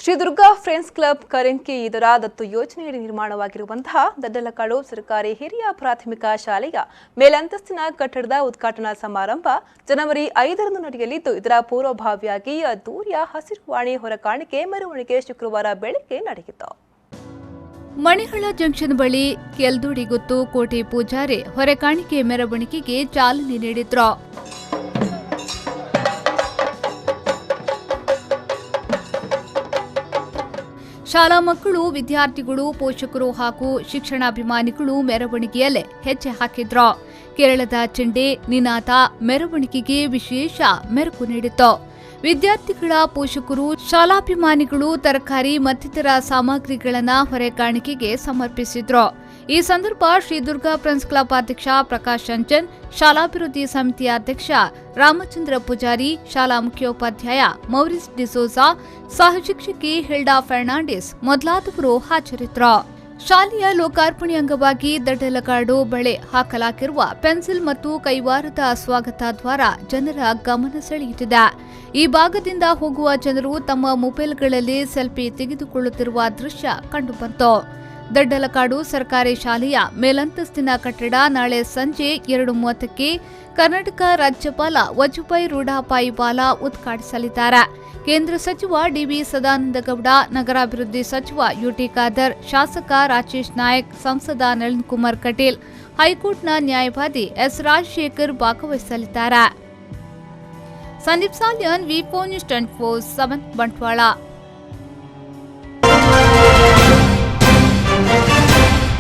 Shri Durga friends club ಕರೆನ್ಕೆ ಇದರ ದತ್ತು ಯೋಜನೆಯಡಿ ನಿರ್ಮಾಣವಾಗಿರುವಂತಹ ದಡ್ಡಲಕಾಡು ಸರ್ಕಾರಿ ಹಿರಿಯ ಪ್ರಾಥಮಿಕ ಶಾಲೆಯ ಮೇಲಂತಸ್ತಿನ ಕಟ್ಟಡದ ಉದ್ಘಾಟನಾ ಸಮಾರಂಭ ಜನವರಿ 5ರಂದು ನಡೆಯಲಿದ್ದು, ಇದರ ಪೂರ್ವಭಾವಿಯಾಗಿ ಅದ್ದೂರಿಯ ಹಸಿರುವಾಣಿ ಹೊರಕಾಣಿಕೆ ಮೆರವಣಿಗೆ ಶುಕ್ರವಾರ ಬೆಳಗ್ಗೆ ನಡೆಯಿತು. ಮಣಿಗಳ ಜಂಕ್ಷನ್ ಬಳಿ ಕೆಲ್ದುಡಿಗುತ್ತು ಕೋಟೆ ಪೂಜಾರಿ ಹೊರಕಾಣಿಕೆ ಮೆರವಣಿಗೆಗೆ ಚಾಲನೆ ನೀಡಿದ್ರು. ಶಾಲಾ ಮಕ್ಕಳು, ವಿದ್ಯಾರ್ಥಿಗಳು, ಪೋಷಕರು ಹಾಗೂ ಶಿಕ್ಷಣಾಭಿಮಾನಿಗಳು ಮೆರವಣಿಗೆಯಲ್ಲೇ ಹೆಜ್ಜೆ ಹಾಕಿದ್ರು. ಕೇರಳದ ಚೆಂಡೆ ನಿನಾದ ಮೆರವಣಿಗೆಗೆ ವಿಶೇಷ ಮೆರುಗು ನೀಡಿತು. ವಿದ್ಯಾರ್ಥಿಗಳ ಪೋಷಕರು, ಶಾಲಾಭಿಮಾನಿಗಳು ತರಕಾರಿ ಮತ್ತಿತರ ಸಾಮಗ್ರಿಗಳನ್ನು ಹೊರೆಕಾಣಿಕೆಗೆ ಸಮರ್ಪಿಸಿದ್ರು. ಈ ಸಂದರ್ಭ ಶ್ರೀ ದುರ್ಗಾ ಫ್ರೆಂಡ್ಸ್ ಕ್ಲಬ್ ಅಧ್ಯಕ್ಷ ಪ್ರಕಾಶ್ ಚಂಚನ್, ಶಾಲಾಭಿವೃದ್ಧಿ ಸಮಿತಿಯ ಅಧ್ಯಕ್ಷ ರಾಮಚಂದ್ರ ಪೂಜಾರಿ, ಶಾಲಾ ಮುಖ್ಯೋಪಾಧ್ಯಾಯ ಮೌರಿಸ್ ಡಿಸೋಜಾ, ಸಹಶಿಕ್ಷಕಿ ಹಿಲ್ಡಾ ಫರ್ನಾಂಡಿಸ್ ಮೊದಲಾದವರು ಹಾಜರಿದ್ದರು. ಶಾಲೆಯ ಲೋಕಾರ್ಪಣೆ ಅಂಗವಾಗಿ ದಡ್ಡಲಕಾಡು ಬಳೆ ಹಾಕಲಾಗಿರುವ ಪೆನ್ಸಿಲ್ ಮತ್ತು ಕೈವಾರದ ಸ್ವಾಗತ ದ್ವಾರ ಜನರ ಗಮನ ಸೆಳೆಯುತ್ತಿದೆ. ಈ ಭಾಗದಿಂದ ಹೋಗುವ ಜನರು ತಮ್ಮ ಮೊಬೈಲ್ಗಳಲ್ಲಿ ಸೆಲ್ಫಿ ತೆಗೆದುಕೊಳ್ಳುತ್ತಿರುವ ದೃಶ್ಯ ಕಂಡುಬಂತು. ದಡ್ಡಲಕಾಡು ಸರ್ಕಾರಿ ಶಾಲೆಯ ಮೇಲಂತಸ್ತಿನ ಕಟ್ಟಡ ನಾಳೆ ಸಂಜೆ 2:30ಕ್ಕೆ ಕರ್ನಾಟಕ ರಾಜ್ಯಪಾಲ ವಜುಭಾಯಿ ರೂಢಭಾಯಿ ವಾಲಾ ಉದ್ಘಾಟಿಸಲಿದ್ದಾರೆ. ಕೇಂದ್ರ ಸಚಿವ ಡಿ.ವಿ. ಸದಾನಂದಗೌಡ, ನಗರಾಭಿವೃದ್ಧಿ ಸಚಿವ ಯುಟಿ ಖಾದರ್, ಶಾಸಕ ರಾಜೇಶ್ ನಾಯಕ್, ಸಂಸದ ನಳಿನ್ ಕುಮಾರ್ ಕಟೀಲ್, ಹೈಕೋರ್ಟ್ನ ನ್ಯಾಯವಾದಿ ಎಸ್. ರಾಜಶೇಖರ್ ಭಾಗವಹಿಸಲಿದ್ದಾರೆ. ಸಂದೀಪ್ ಸಾಲ್ಯನ್, ವಿ4 ನ್ಯೂಸ್ 24/7 ಬಂಟ್ವಾಳ.